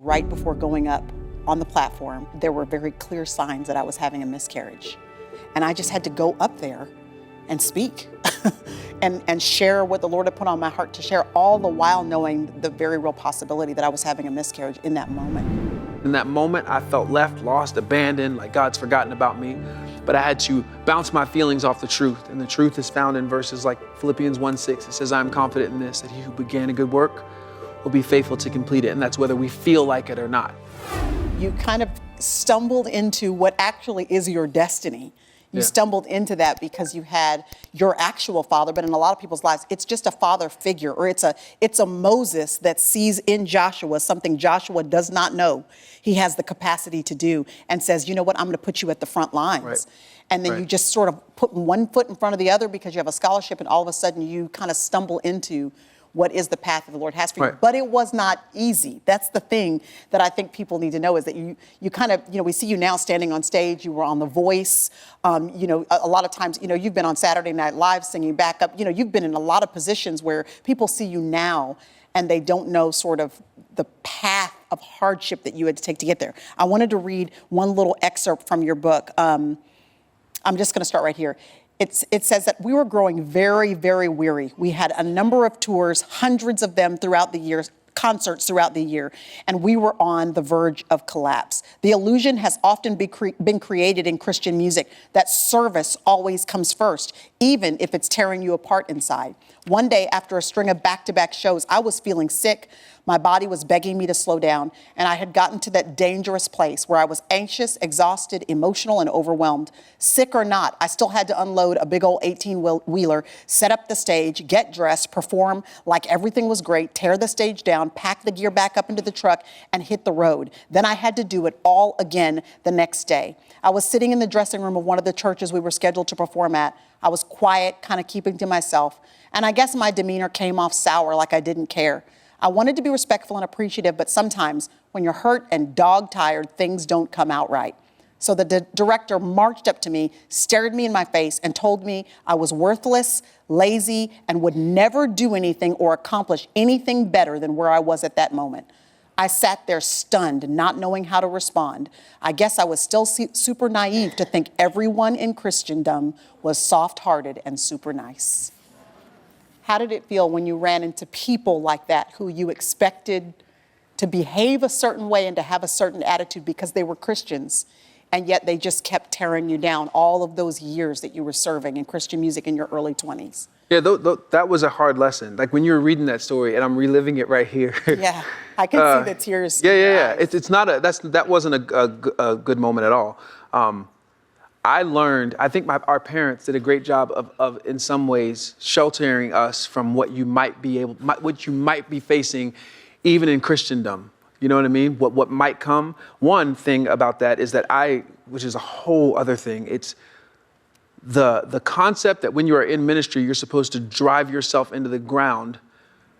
right before going up on the platform, there were very clear signs that I was having a miscarriage. And I just had to go up there and speak and share what the Lord had put on my heart to share, all the while knowing the very real possibility that I was having a miscarriage in that moment. In that moment, I felt left, lost, abandoned, like God's forgotten about me. But I had to bounce my feelings off the truth. And the truth is found in verses like Philippians 1:6. It says, I'm confident in this, that he who began a good work will be faithful to complete it. And that's whether we feel like it or not. You kind of stumbled into what actually is your destiny. You stumbled into that because you had your actual father, but in a lot of people's lives, it's just a father figure, or it's a Moses that sees in Joshua something Joshua does not know he has the capacity to do, and says, you know what, I'm going to put you at the front lines. Right. And then you just sort of put one foot in front of the other because you have a scholarship, and all of a sudden you kind of stumble into what is the path that the Lord has for you. Right. But it was not easy. That's the thing that I think people need to know, is that you kind of, we see you now standing on stage. You were on The Voice. A lot of times, you've been on Saturday Night Live singing backup. You've been in a lot of positions where people see you now and they don't know sort of the path of hardship that you had to take to get there. I wanted to read one little excerpt from your book. I'm just going to start right here. It says that we were growing very, very weary. We had a number of tours, hundreds of them throughout the years, concerts throughout the year, and we were on the verge of collapse. The illusion has often been created in Christian music that service always comes first, even if it's tearing you apart inside. One day, after a string of back-to-back shows, I was feeling sick. My body was begging me to slow down, and I had gotten to that dangerous place where I was anxious, exhausted, emotional, and overwhelmed. Sick or not, I still had to unload a big old 18-wheeler, set up the stage, get dressed, perform like everything was great, tear the stage down, pack the gear back up into the truck, and hit the road. Then I had to do it all again the next day. I was sitting in the dressing room of one of the churches we were scheduled to perform at. I was quiet, kind of keeping to myself, and I guess my demeanor came off sour, like I didn't care. I wanted to be respectful and appreciative, but sometimes when you're hurt and dog-tired, things don't come out right. So the director marched up to me, stared me in my face, and told me I was worthless, lazy, and would never do anything or accomplish anything better than where I was at that moment. I sat there stunned, not knowing how to respond. I guess I was still super naive to think everyone in Christendom was soft-hearted and super nice. How did it feel when you ran into people like that who you expected to behave a certain way and to have a certain attitude because they were Christians, and yet they just kept tearing you down all of those years that you were serving in Christian music in your early 20s? Yeah, that was a hard lesson. Like when you were reading that story, and I'm reliving it right here. Yeah, I can see the tears. Yeah. It's not that wasn't a good moment at all. I learned, I think our parents did a great job of in some ways sheltering us from what you might be facing even in Christendom. You know what I mean? What might come. One thing about that is that which is a whole other thing, it's the concept that when you are in ministry, you're supposed to drive yourself into the ground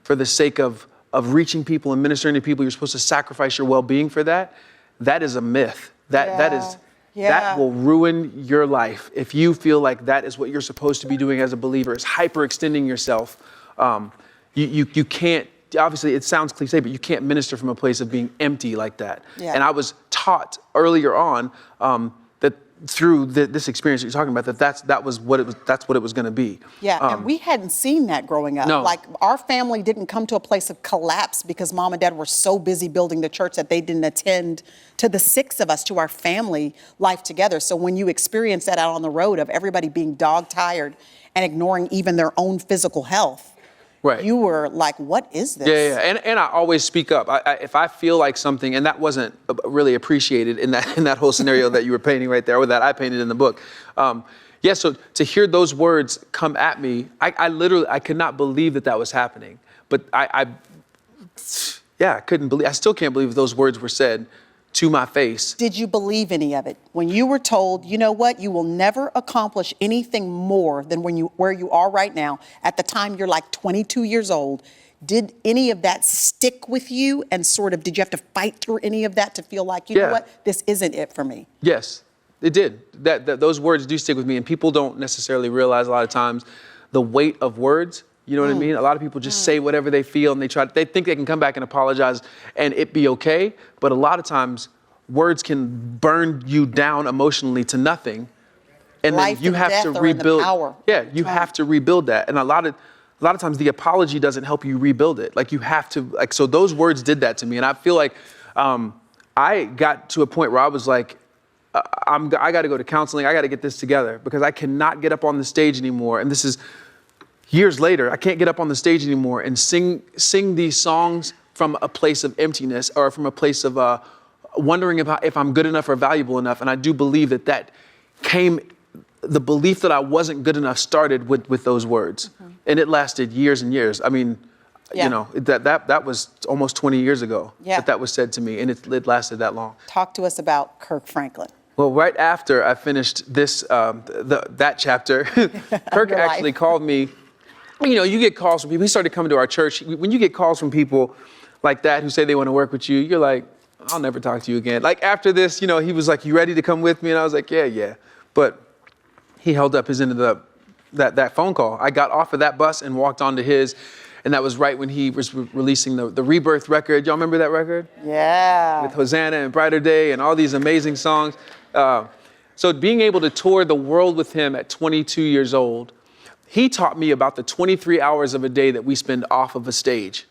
for the sake of reaching people and ministering to people. You're supposed to sacrifice your well-being for that. That is a myth. That will ruin your life if you feel like that is what you're supposed to be doing as a believer, is hyperextending yourself. You can't, obviously it sounds cliche, but you can't minister from a place of being empty like that. Yeah. And I was taught earlier on that through this experience that you're talking about, that's what it was going to be. Yeah, and we hadn't seen that growing up. No. Like our family didn't come to a place of collapse because mom and dad were so busy building the church that they didn't attend to the six of us, to our family life together. So when you experience that out on the road of everybody being dog tired and ignoring even their own physical health, right, you were like, what is this? Yeah. And I always speak up. If I feel like something, and that wasn't really appreciated in that whole scenario that you were painting right there, or that I painted in the book. So to hear those words come at me, I could not believe that was happening. But I couldn't believe, I still can't believe those words were said to my face. Did you believe any of it? When you were told, you know what, you will never accomplish anything more than where you are right now, at the time you're like 22 years old, did any of that stick with you, and sort of, did you have to fight through any of that to feel like, you know what, this isn't it for me? Yes, it did. Those words do stick with me, and people don't necessarily realize a lot of times the weight of words. You know what I mean? A lot of people just say whatever they feel and they think they can come back and apologize and it be okay. But a lot of times words can burn you down emotionally to nothing. And Life then you and have death to are in the rebuild. power. Yeah, you have to rebuild that. And a lot of times the apology doesn't help you rebuild it. Like you have to, like, so those words did that to me. And I feel like I got to a point where I was like, I got to go to counseling. I got to get this together because I cannot get up on the stage anymore. And this is years later. I can't get up on the stage anymore and sing these songs from a place of emptiness or from a place of wondering if I'm good enough or valuable enough. And I do believe that came, the belief that I wasn't good enough started with those words. And it lasted years and years. I mean, you know, that was almost 20 years ago that was said to me, and it lasted that long. Talk to us about Kirk Franklin. Well, right after I finished this, that chapter, Kirk actually called me. You know, you get calls from people. He started coming to our church. When you get calls from people like that who say they want to work with you, you're like, I'll never talk to you again. Like after this, you know, he was like, you ready to come with me? And I was like, yeah. But he held up his end of that phone call. I got off of that bus and walked onto his. And that was right when he was releasing the Rebirth record. Y'all remember that record? Yeah. With Hosanna and Brighter Day and all these amazing songs. So being able to tour the world with him at 22 years old, he taught me about the 23 hours of a day that we spend off of a stage.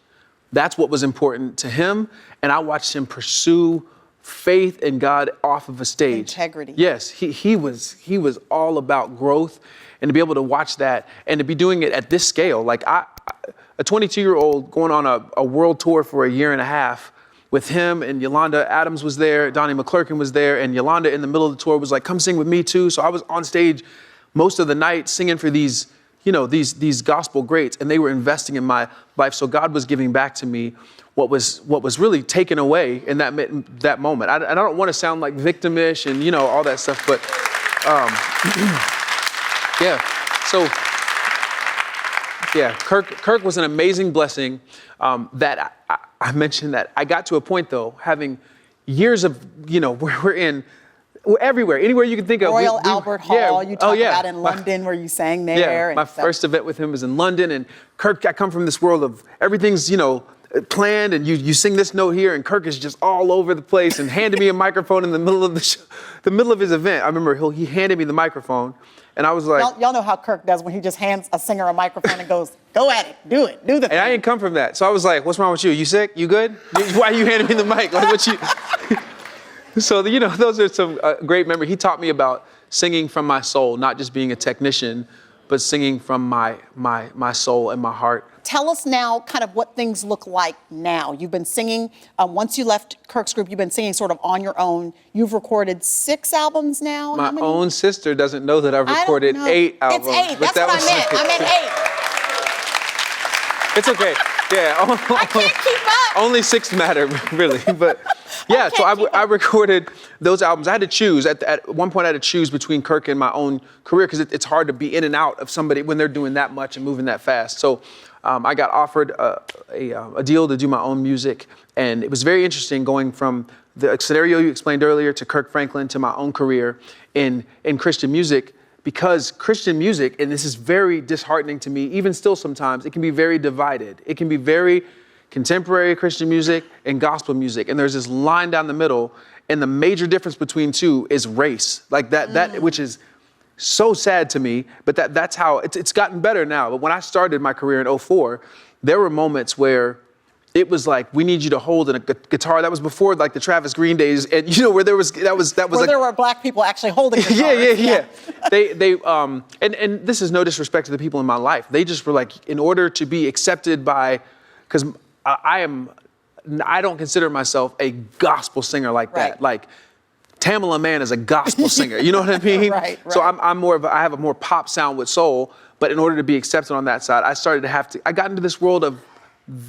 That's what was important to him. And I watched him pursue faith in God off of a stage. Integrity. Yes, he was all about growth. And to be able to watch that and to be doing it at this scale, like a 22-year-old going on a world tour for a year and a half with him, and Yolanda Adams was there, Donnie McClurkin was there, and Yolanda in the middle of the tour was like, come sing with me too. So I was on stage most of the night singing for these, you know, these gospel greats, and they were investing in my life. So God was giving back to me what was really taken away in that moment. I don't want to sound like victimish and, you know, all that stuff, but yeah. So yeah, Kirk was an amazing blessing. That I mentioned that I got to a point though, having years of, you know, we're everywhere, anywhere you can think of. Royal Albert Hall, you talked about in London where you sang there. Yeah, my first event with him was in London, and Kirk, I come from this world of everything's, you know, planned, and you sing this note here, and Kirk is just all over the place and handed me a microphone in the middle of the middle of his event. I remember he handed me the microphone, and I was like, y'all know how Kirk does when he just hands a singer a microphone and goes, go at it, do the thing. And I didn't come from that, so I was like, what's wrong with you? You sick? You good? Why are you handing me the mic? Like what you? So, you know, those are some great memories. He taught me about singing from my soul, not just being a technician, but singing from my soul and my heart. Tell us now kind of what things look like now. You've been singing, once you left Kirk's group, you've been singing sort of on your own. You've recorded 6 albums now? My own sister doesn't know that I've recorded 8 albums. It's 8, that's what I meant. I meant 8. It's okay. Yeah. I can't keep up. Only 6 matter, really. But yeah, so I recorded those albums. I had to choose. At one point, I had to choose between Kirk and my own career because it's hard to be in and out of somebody when they're doing that much and moving that fast. So I got offered a deal to do my own music. And it was very interesting going from the scenario you explained earlier to Kirk Franklin to my own career in Christian music. Because Christian music, and this is very disheartening to me, even still sometimes, it can be very divided. It can be very contemporary Christian music and gospel music. And there's this line down the middle, and the major difference between two is race. Like that which is so sad to me, but that's how, it's gotten better now. But when I started my career in 2004, there were moments where it was like, we need you to hold in a guitar. That was before like the Travis Green days, and you know where that was where like, there were black people actually holding guitars. Yeah. And this is no disrespect to the people in my life. They just were like, in order to be accepted by, because I don't consider myself a gospel singer like that. Right. Like Tamala Mann is a gospel singer. You know what I mean? Right. So I'm more of I have a more pop sound with soul. But in order to be accepted on that side, I got into this world of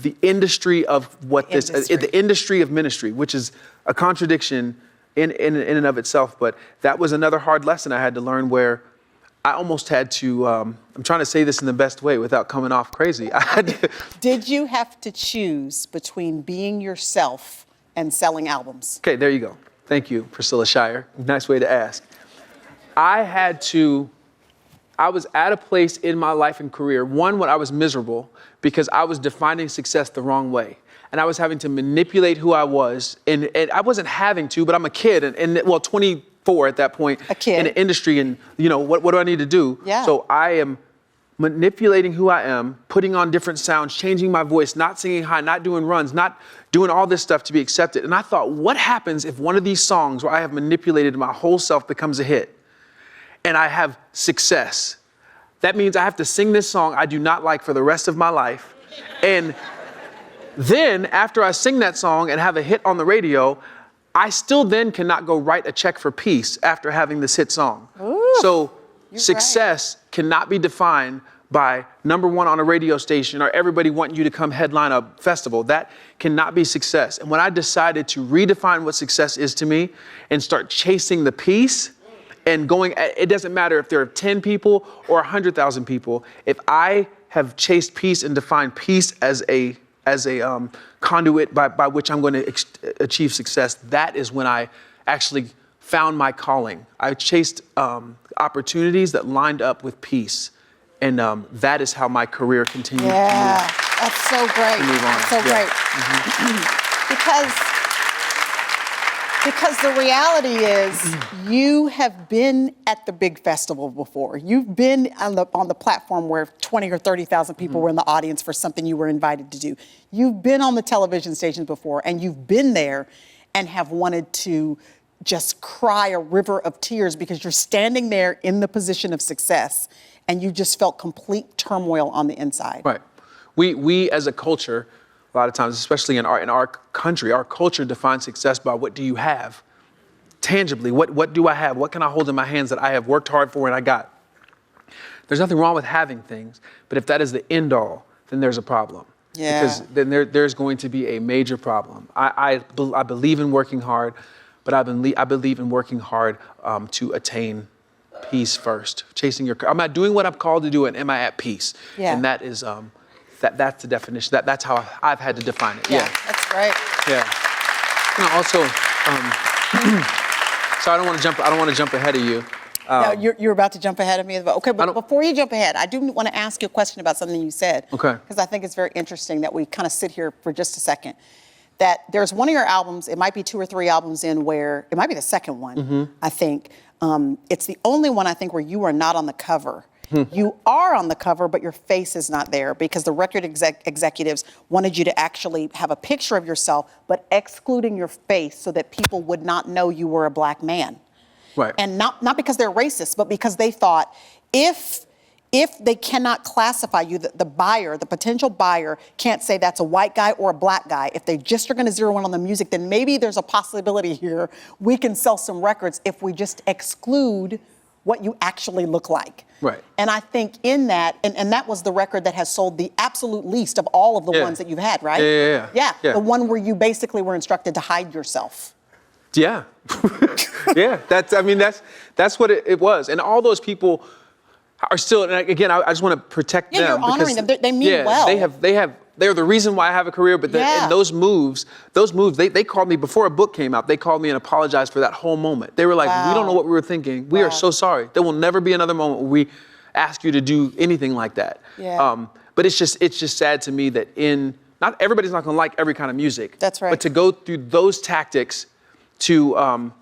the industry of the industry of ministry, which is a contradiction in and of itself. But that was another hard lesson I had to learn where I almost had to, I'm trying to say this in the best way without coming off crazy. Did you have to choose between being yourself and selling albums? Okay, there you go. Thank you, Priscilla Shirer. Nice way to ask. I had to I was at a place in my life and career, one, when I was miserable because I was defining success the wrong way. And I was having to manipulate who I was. And I wasn't having to, but I'm a kid, and 24 at that point. A kid. In the industry, and what do I need to do? Yeah. So I am manipulating who I am, putting on different sounds, changing my voice, not singing high, not doing runs, not doing all this stuff to be accepted. And I thought, what happens if one of these songs where I have manipulated my whole self becomes a hit and I have success? That means I have to sing this song I do not like for the rest of my life. And then after I sing that song and have a hit on the radio, I still then cannot go write a check for peace after having this hit song. Ooh. So success cannot be defined by number one on a radio station or everybody wanting you to come headline a festival. That cannot be success. And when I decided to redefine what success is to me and start chasing the peace and going, it doesn't matter if there are 10 people or 100,000 people. If I have chased peace and defined peace as a conduit by which I'm going to achieve success, that is when I actually found my calling. I chased opportunities that lined up with peace. And that is how my career continued to move. That's so great. That's so great. Because the reality is you have been at the big festival before. You've been on the platform where 20 or 30,000 people were in the audience for something you were invited to do. You've been on the television stations before, and you've been there and have wanted to just cry a river of tears because you're standing there in the position of success and you just felt complete turmoil on the inside. Right. We as a culture, a lot of times, especially in our country, our culture defines success by what do you have? Tangibly, what do I have? What can I hold in my hands that I have worked hard for and I got? There's nothing wrong with having things, but if that is the end all, then there's a problem. Yeah. Because then there's going to be a major problem. I believe in working hard, but I believe in working hard to attain peace first. Chasing am I doing what I'm called to do, and am I at peace? Yeah. And that is that's the definition. That's how I've had to define it. Yeah. That's great. Yeah. Also, so I don't want to jump ahead of you. No, you're about to jump ahead of me. Okay, but before you jump ahead, I do want to ask you a question about something you said. Okay. Because I think it's very interesting that we kind of sit here for just a second. That there's one of your albums, it might be 2 or 3 albums in where, it might be the second one, I think. It's the only one, I think, where you are not on the cover. You are on the cover, but your face is not there because the record executives wanted you to actually have a picture of yourself, but excluding your face so that people would not know you were a black man. Right. And not because they're racist, but because they thought if they cannot classify you, the buyer, the potential buyer can't say that's a white guy or a black guy. If they just are going to zero in on the music, then maybe there's a possibility here we can sell some records if we just exclude what you actually look like. Right. And I think in that, and that was the record that has sold the absolute least of all of the ones that you've had, right? Yeah. The one where you basically were instructed to hide yourself. Yeah. Yeah. That's what it was. And all those people are still, and again, I just want to protect them. You're honoring them. They mean well. They're the reason why I have a career, but in those moves, they called me before a book came out. They called me and apologized for that whole moment. They were like, we don't know what we were thinking. We are so sorry. There will never be another moment where we ask you to do anything like that. Yeah. But it's just sad to me that not everybody's not going to like every kind of music. That's right. But to go through those tactics with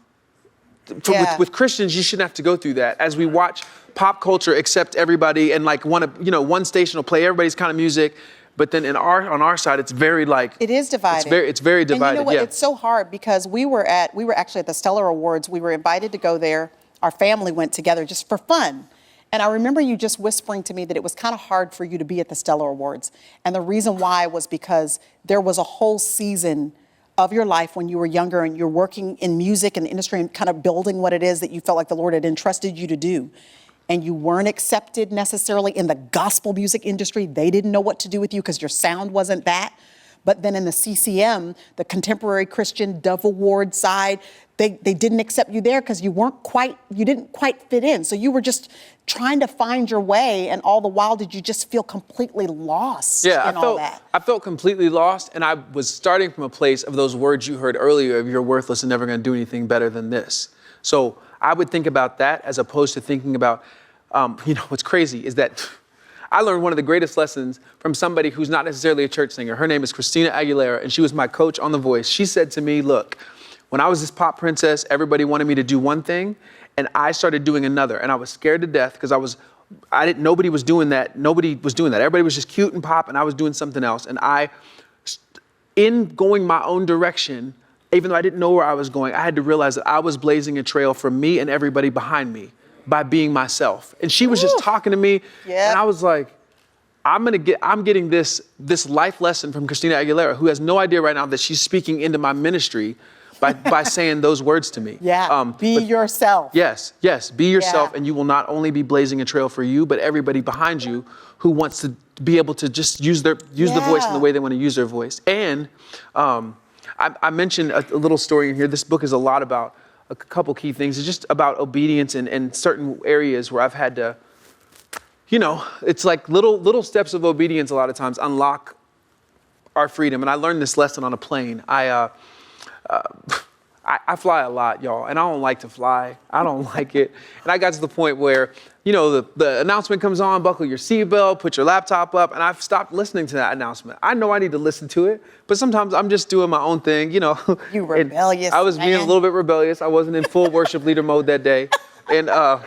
Christians, you shouldn't have to go through that. As we watch pop culture accept everybody and one station will play everybody's kind of music, but then on our side it's very it is divided. It's very divided. And you know what? It's so hard because we were actually at the Stellar Awards. We were invited to go there. Our family went together just for fun. And I remember you just whispering to me that it was kind of hard for you to be at the Stellar Awards. And the reason why was because there was a whole season of your life when you were younger and you're working in music and the industry and kind of building what it is that you felt like the Lord had entrusted you to do. And you weren't accepted necessarily in the gospel music industry. They didn't know what to do with you because your sound wasn't that. But then in the CCM, the Contemporary Christian Dove Award side, they didn't accept you there because you didn't quite fit in. So you were just trying to find your way, and all the while, did you just feel completely lost in all that? I felt completely lost, and I was starting from a place of those words you heard earlier of you're worthless and never going to do anything better than this. So I would think about that as opposed to thinking about what's crazy is that I learned one of the greatest lessons from somebody who's not necessarily a church singer. Her name is Christina Aguilera, and she was my coach on The Voice. She said to me, look, when I was this pop princess, everybody wanted me to do one thing, and I started doing another. And I was scared to death because nobody was doing that. Nobody was doing that. Everybody was just cute and pop, and I was doing something else. And in going my own direction, even though I didn't know where I was going, I had to realize that I was blazing a trail for me and everybody behind me by being myself. And she was just talking to me, and I was like, I'm getting this life lesson from Christina Aguilera, who has no idea right now that she's speaking into my ministry by saying those words to me. Be yourself. Yes, be yourself, and you will not only be blazing a trail for you, but everybody behind you who wants to be able to just use the voice in the way they want to use their voice. And I mentioned a little story in here. This book is a lot about a couple key things. It's just about obedience in certain areas where I've had to, it's like little steps of obedience a lot of times unlock our freedom. And I learned this lesson on a plane. I fly a lot, y'all, and I don't like to fly. I don't like it. And I got to the point where, the announcement comes on, buckle your seatbelt, put your laptop up, and I've stopped listening to that announcement. I know I need to listen to it, but sometimes I'm just doing my own thing, You rebellious, I was being a little bit rebellious. I wasn't in full worship leader mode that day. And the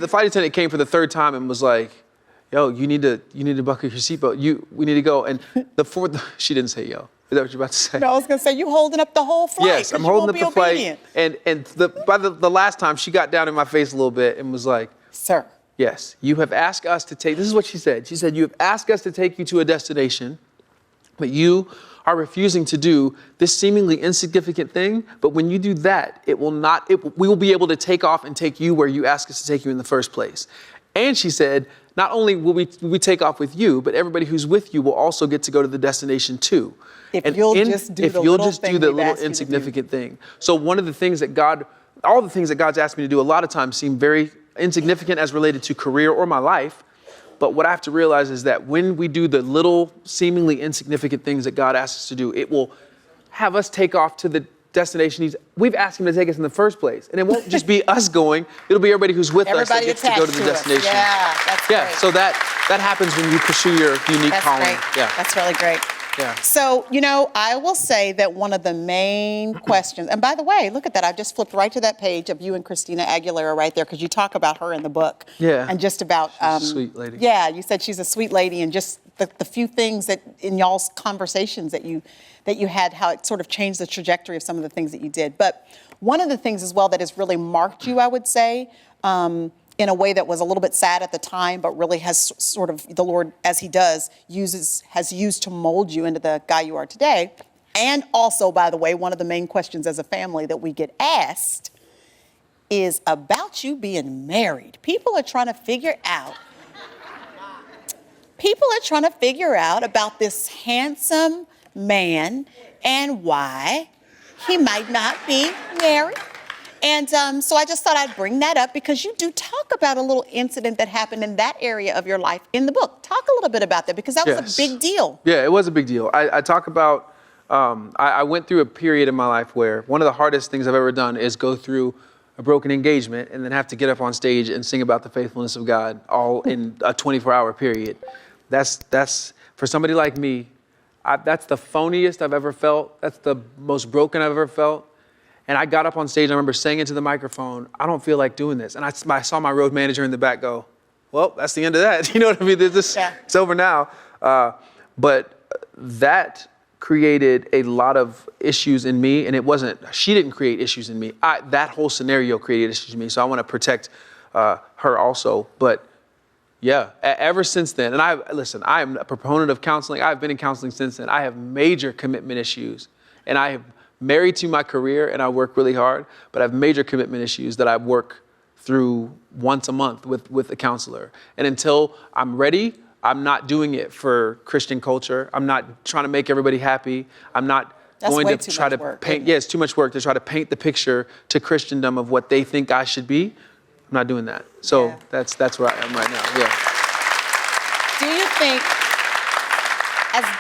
flight attendant came for the third time and was like, yo, you need to buckle your seatbelt. We need to go. And she didn't say yo. Is that what you're about to say? No, I was going to say, you holding up the whole flight. Yes, I'm holding up the flight. And by the last time, she got down in my face a little bit and was like, sir. Yes, you have asked us to take, this is what she said. She said, you have asked us to take you to a destination, but you are refusing to do this seemingly insignificant thing. But when you do that, we will be able to take off and take you where you asked us to take you in the first place. And she said, not only will we take off with you, but everybody who's with you will also get to go to the destination too. If you'll just do the little insignificant thing. So all the things that God's asked me to do a lot of times seem very insignificant as related to career or my life. But what I have to realize is that when we do the little seemingly insignificant things that God asks us to do, it will have us take off to the destination we've asked him to take us in the first place. And it won't just be us going, it'll be everybody who's with us that gets to go to the destination. Yeah, that's great. So that happens when you pursue your unique calling. Great. Yeah. That's really great. Yeah. So, I will say that one of the main questions, and by the way, look at that. I've just flipped right to that page of you and Christina Aguilera right there, because you talk about her in the book. Yeah. And just about. She's a sweet lady. Yeah, you said she's a sweet lady, and just the few things that in y'all's conversations that you had, how it sort of changed the trajectory of some of the things that you did. But one of the things as well that has really marked you, I would say, in a way that was a little bit sad at the time, but really has sort of, the Lord, as he does, has used to mold you into the guy you are today. And also, by the way, one of the main questions as a family that we get asked is about you being married. People are trying to figure out about this handsome man and why he might not be married. And so I just thought I'd bring that up because you do talk about a little incident that happened in that area of your life in the book. Talk a little bit about that, because that was a big deal. Yeah, it was a big deal. I talk about, I went through a period in my life where one of the hardest things I've ever done is go through a broken engagement and then have to get up on stage and sing about the faithfulness of God all in a 24-hour period. That's for somebody like me, that's the phoniest I've ever felt. That's the most broken I've ever felt. And I got up on stage, I remember saying into the microphone, I don't feel like doing this. And I saw my road manager in the back go, well, that's the end of that. You know what I mean? It's over now. But that created a lot of issues in me. And she didn't create issues in me. That whole scenario created issues in me. So I want to protect her also. But yeah, ever since then, and I am a proponent of counseling. I've been in counseling since then. I have major commitment issues. And I have married to my career and I work really hard, but I have major commitment issues that I work through once a month with a counselor. And until I'm ready, I'm not doing it for Christian culture. I'm not trying to make everybody happy. I'm not going to try to paint. Yeah, it's too much work to try to paint the picture to Christendom of what they think I should be. I'm not doing that. So that's where I am right now. Yeah. Do you think, as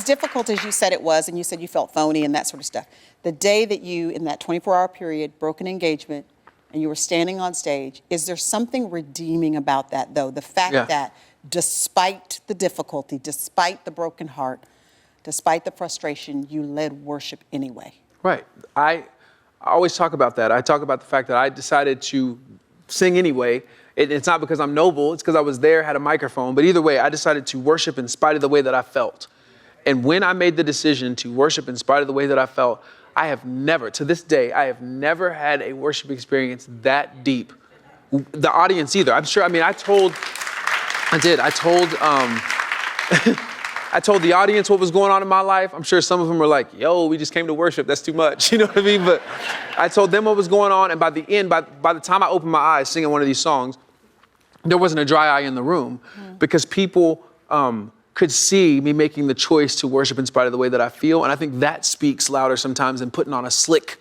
difficult as you said it was, and you said you felt phony and that sort of stuff, the day that you, in that 24-hour period, broke an engagement and you were standing on stage. Is there something redeeming about that, though? The fact that despite the difficulty, despite the broken heart, despite the frustration, you led worship anyway. Right. I always talk about that. I talk about the fact that I decided to sing anyway. It's not because I'm noble. It's because I was there, had a microphone. But either way, I decided to worship in spite of the way that I felt. And when I made the decision to worship in spite of the way that I felt, I have never, to this day, I have never had a worship experience that deep. The audience either. I'm sure, I told I told the audience what was going on in my life. I'm sure some of them were like, yo, we just came to worship. That's too much. You know what I mean? But I told them what was going on. And by the end, by the time I opened my eyes singing one of these songs, there wasn't a dry eye in the room because people could see me making the choice to worship in spite of the way that I feel. And I think that speaks louder sometimes than putting on a slick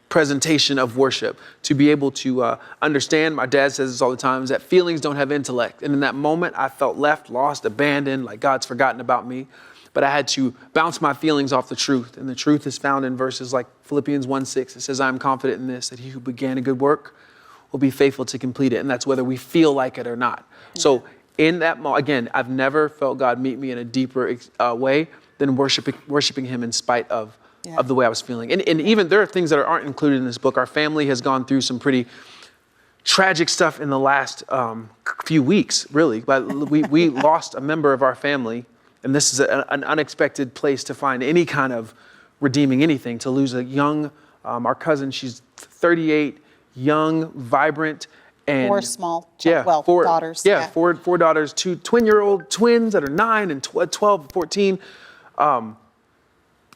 presentation of worship. To be able to understand, my dad says this all the time, is that feelings don't have intellect. And in that moment, I felt left, lost, abandoned, like God's forgotten about me. But I had to bounce my feelings off the truth. And the truth is found in verses like Philippians 1:6. It says, I am confident in this, that he who began a good work will be faithful to complete it. And that's whether we feel like it or not. Yeah. So in that moment, again, I've never felt God meet me in a deeper way than worshiping him in spite of the way I was feeling. And even there are things that aren't included in this book. Our family has gone through some pretty tragic stuff in the last few weeks, really. But we lost a member of our family, and this is an unexpected place to find any kind of redeeming anything, to lose a young, our cousin, she's 38, young, vibrant, and four daughters. Yeah, four daughters, two twin-year-old twins that are 9 and 12, 14.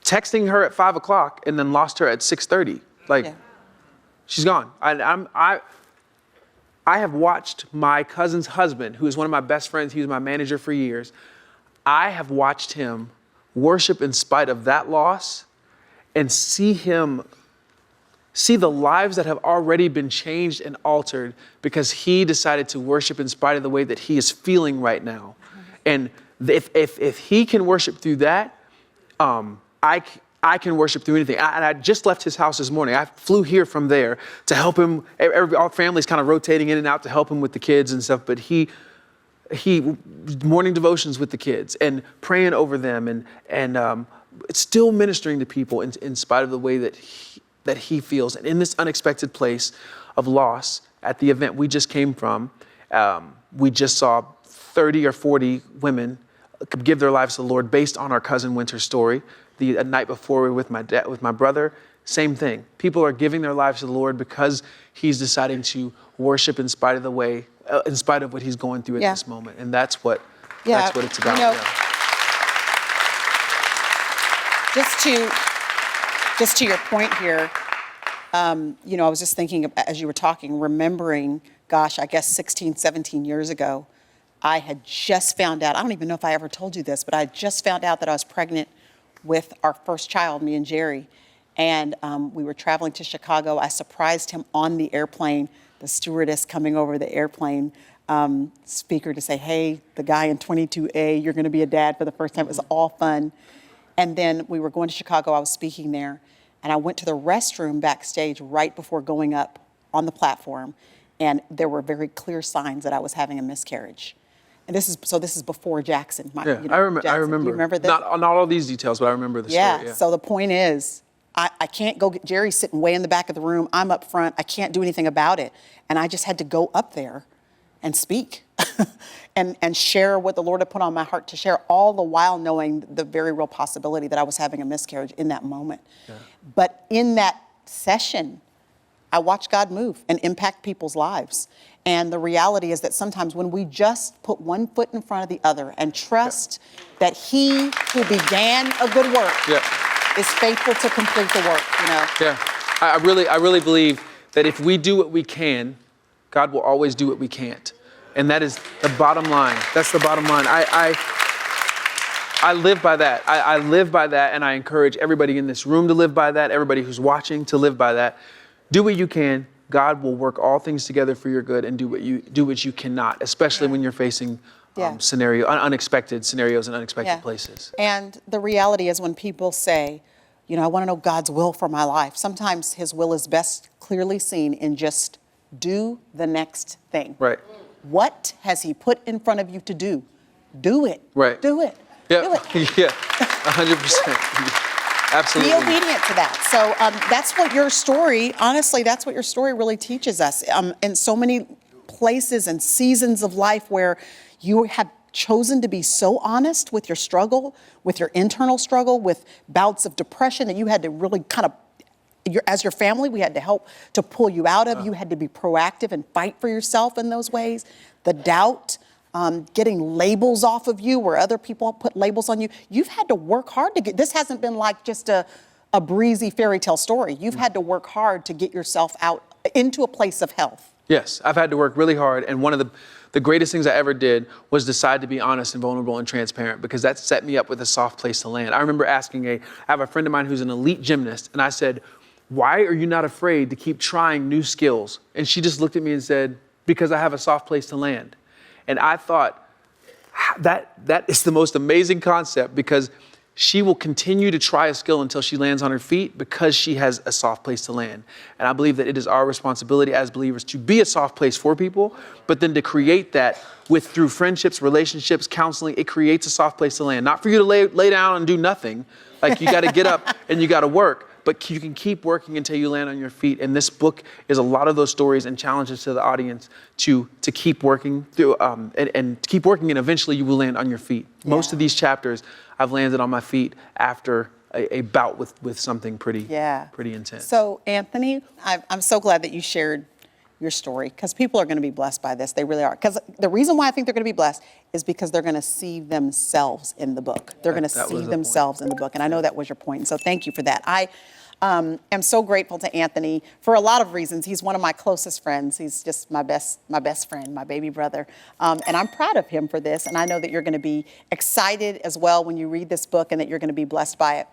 Texting her at 5 o'clock and then lost her at 6:30. She's gone. I have watched my cousin's husband, who is one of my best friends. He was my manager for years. I have watched him worship in spite of that loss and see the lives that have already been changed and altered because he decided to worship in spite of the way that he is feeling right now. And if he can worship through that, I can worship through anything. And I just left his house this morning. I flew here from there to help him. Our family's kind of rotating in and out to help him with the kids and stuff. But he morning devotions with the kids and praying over them and still ministering to people in spite of the way that he feels. And in this unexpected place of loss at the event we just came from, we just saw 30 or 40 women give their lives to the Lord based on our cousin Winter's story. The night before we were with my brother, same thing. People are giving their lives to the Lord because he's deciding to worship in spite of in spite of what he's going through at this moment. And that's what it's about. You know, just to your point here, I was just thinking as you were talking, remembering, I guess 16, 17 years ago, I had just found out, I don't even know if I ever told you this, but I just found out that I was pregnant with our first child, me and Jerry. And we were traveling to Chicago. I surprised him on the airplane, the stewardess coming over the airplane speaker to say, hey, the guy in 22A, you're going to be a dad for the first time. It was all fun. And then we were going to Chicago. I was speaking there. And I went to the restroom backstage right before going up on the platform. And there were very clear signs that I was having a miscarriage. And this is before Jackson. I remember. Jackson. Do you remember this? Not all these details, but I remember the story. Yeah. So the point is, I can't go get Jerry's sitting way in the back of the room. I'm up front. I can't do anything about it. And I just had to go up there and speak and share what the Lord had put on my heart to share, all the while knowing the very real possibility that I was having a miscarriage in that moment. Yeah. But in that session, I watched God move and impact people's lives. And the reality is that sometimes when we just put one foot in front of the other and trust that he who began a good work is faithful to complete the work, Yeah, I really believe that if we do what we can, God will always do what we can't. And that is the bottom line. That's the bottom line. I live by that. I live by that, and I encourage everybody in this room to live by that, everybody who's watching to live by that. Do what you can. God will work all things together for your good, and do what you cannot, especially when you're facing unexpected scenarios and unexpected places. And the reality is when people say, I want to know God's will for my life, sometimes his will is best clearly seen in just do the next thing. Right. What has he put in front of you to do? Do it. Right. Do it. Yeah. Do it. Yeah. 100%. Absolutely. Be obedient to that. So that's what your story, honestly, that's what your story really teaches us. In so many places and seasons of life where you have chosen to be so honest with your struggle, with your internal struggle, with bouts of depression that you had to really kind of, as your family, we had to help to pull you out of. You had to be proactive and fight for yourself in those ways. The doubt, getting labels off of you where other people put labels on you. You've had to work hard to get, this hasn't been like just a breezy fairy tale story. You've had to work hard to get yourself out into a place of health. Yes, I've had to work really hard. And one of the greatest things I ever did was decide to be honest and vulnerable and transparent, because that set me up with a soft place to land. I remember asking I have a friend of mine who's an elite gymnast, and I said, why are you not afraid to keep trying new skills? And she just looked at me and said, because I have a soft place to land. And I thought, that is the most amazing concept, because she will continue to try a skill until she lands on her feet because she has a soft place to land. And I believe that it is our responsibility as believers to be a soft place for people, but then to create that through friendships, relationships, counseling. It creates a soft place to land. Not for you to lay down and do nothing. Like, you got to get up and you got to work. But you can keep working until you land on your feet. And this book is a lot of those stories and challenges to the audience to keep working through and keep working, and eventually you will land on your feet. Yeah. Most of these chapters, I've landed on my feet after a bout with something pretty intense. So Anthony, I'm so glad that you shared your story, because people are going to be blessed by this. They really are. Because the reason why I think they're going to be blessed is because they're going to see themselves in the book. They're going to see themselves in the book. And I know that was your point. And so thank you for that. I am so grateful to Anthony for a lot of reasons. He's one of my closest friends. He's just my best friend, my baby brother. And I'm proud of him for this. And I know that you're going to be excited as well when you read this book, and that you're going to be blessed by it.